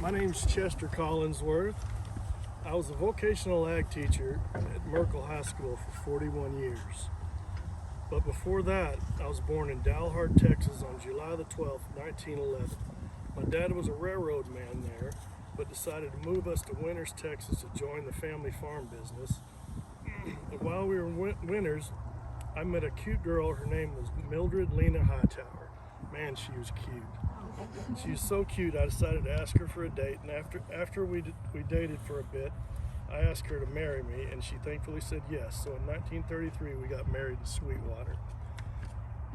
My name's Chester Collinsworth. I was a vocational ag teacher at Merkel High School for 41 years. But before that, I was born in Dalhart, Texas on July the 12th, 1911. My dad was a railroad man there, but decided to move us to Winters, Texas to join the family farm business. And while we were in Winters, I met a cute girl. Her name was Mildred Lena Hightower. Man, she was cute. She was so cute, I decided to ask her for a date, and after we dated for a bit, I asked her to marry me, and she thankfully said yes. So in 1933, we got married in Sweetwater.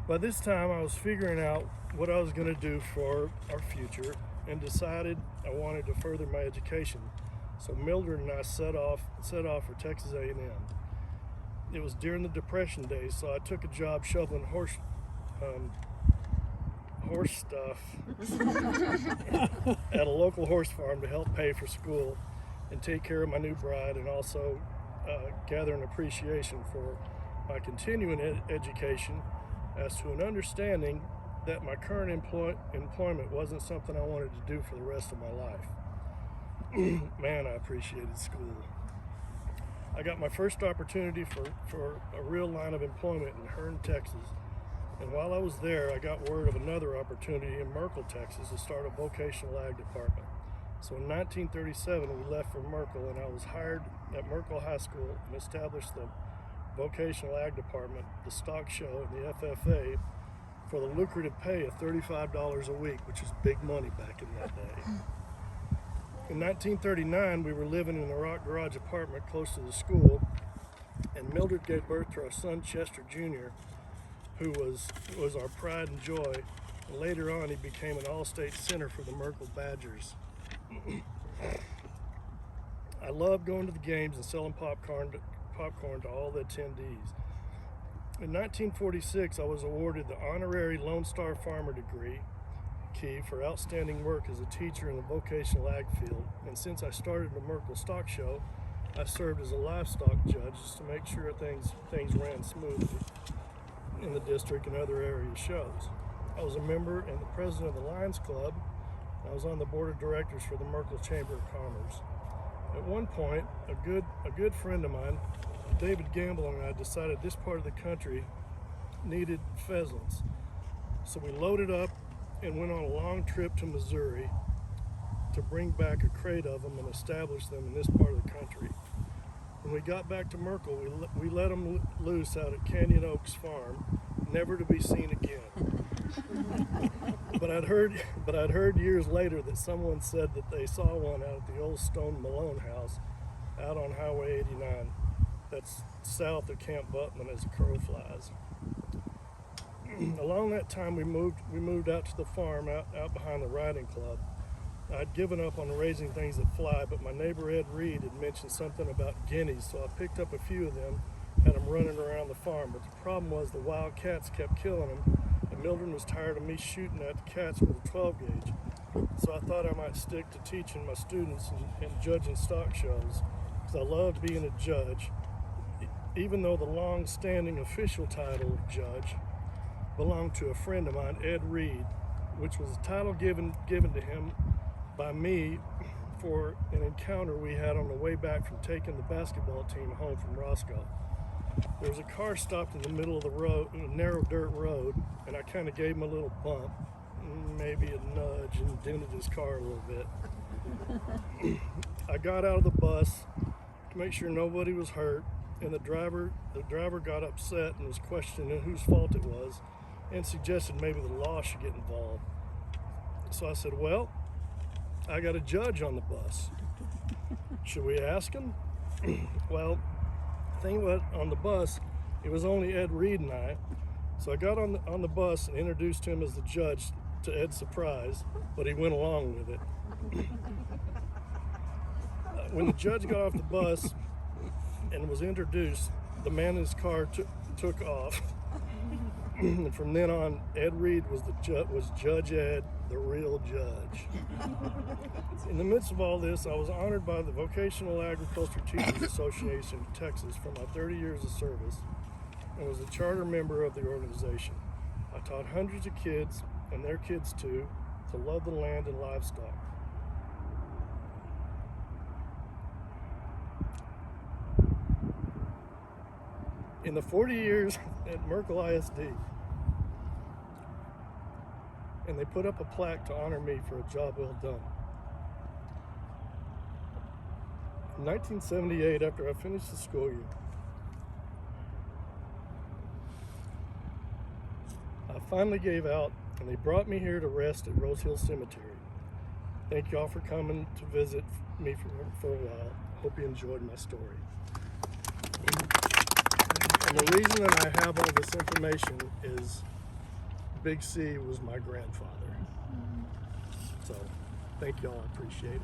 By this time, I was figuring out what I was going to do for our future and decided I wanted to further my education. So Mildred and I set off for Texas A&M. It was during the Depression days, so I took a job shoveling horse stuff at a local horse farm to help pay for school and take care of my new bride, and also gather an appreciation for my continuing education as to an understanding that my current employment wasn't something I wanted to do for the rest of my life. Man, I appreciated school. I got my first opportunity for a real line of employment in Hearne, Texas. And while I was there, I got word of another opportunity in Merkel, Texas to start a vocational ag department. So in 1937, we left for Merkel, and I was hired at Merkel High School and established the vocational ag department, the stock show, and the FFA for the lucrative pay of $35 a week, which is big money back in that day. In 1939, we were living in a rock garage apartment close to the school, and Mildred gave birth to our son, Chester Jr., who was our pride and joy, and later on he became an all-state center for the Merkel Badgers. I loved going to the games and selling popcorn to all the attendees. In 1946, I was awarded the honorary Lone Star Farmer degree, key for outstanding work as a teacher in the vocational ag field, and since I started the Merkel Stock Show, I served as a livestock judge just to make sure things ran smoothly in the district and other area shows. I was a member and the president of the Lions Club. I was on the board of directors for the Merkel Chamber of Commerce. At one point, a good friend of mine, David Gamble, and I decided this part of the country needed pheasants. So we loaded up and went on a long trip to Missouri to bring back a crate of them and establish them in this part of the country. When we got back to Merkel, we let them loose out at Canyon Oaks Farm, never to be seen again. But I'd heard years later that someone said that they saw one out at the old Stone Malone house out on Highway 89. That's south of Camp Butman as the crow flies. Along that time, we moved out to the farm out behind the riding club. I'd given up on raising things that fly, but my neighbor Ed Reed had mentioned something about guineas, so I picked up a few of them, had them running around the farm. But the problem was the wild cats kept killing them, and Mildred was tired of me shooting at the cats with a 12 gauge. So I thought I might stick to teaching my students and judging stock shows, because I loved being a judge, even though the long-standing official title of judge belonged to a friend of mine, Ed Reed, which was a title given to him by me for an encounter we had on the way back from taking the basketball team home from Roscoe. There was a car stopped in the middle of the road, a narrow dirt road, and I kind of gave him a little bump, maybe a nudge, and dented his car a little bit. I got out of the bus to make sure nobody was hurt, and the driver got upset and was questioning whose fault it was, and suggested maybe the law should get involved. So I said, well, I got a judge on the bus. Should we ask him? Well, the thing was, on the bus, it was only Ed Reed and I. So I got on the bus and introduced him as the judge, to Ed's surprise, but he went along with it. When the judge got off the bus and was introduced, the man in his car took off. And from then on, Ed Reed was Judge Ed, the real judge. In the midst of all this, I was honored by the Vocational Agriculture Teachers Association of Texas for my 30 years of service and was a charter member of the organization. I taught hundreds of kids, and their kids too, to love the land and livestock. in the 40 years at Merkel ISD. And they put up a plaque to honor me for a job well done. In 1978, after I finished the school year, I finally gave out, and they brought me here to rest at Rose Hill Cemetery. Thank you all for coming to visit me for a while. Hope you enjoyed my story. And the reason that I have all this information is Big C was my grandfather. So, thank y'all. I appreciate it.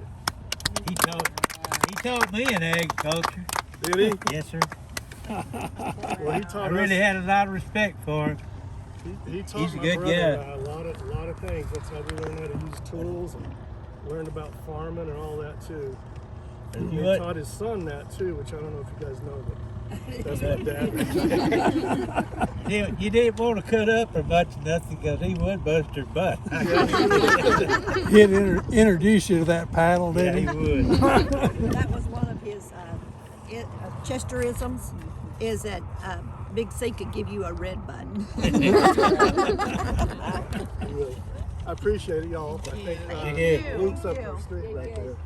He taught me an agriculture. Did he? Yes, sir. Well, he taught I really us, had a lot of respect for him. he taught he's a my good brother guy. and I a lot of things. That's how we learned how to use tools and learned about farming and all that too. And he taught his son that too, which I don't know if you guys know, but that's my dad. You didn't want to cut up or much nothing because he would bust her butt. He'd introduce you to that paddle, Yeah, didn't he he? would. That was one of his Chesterisms, is that Big C could give you a red button. I appreciate it, y'all. I think Thank you. Luke's up the street right there.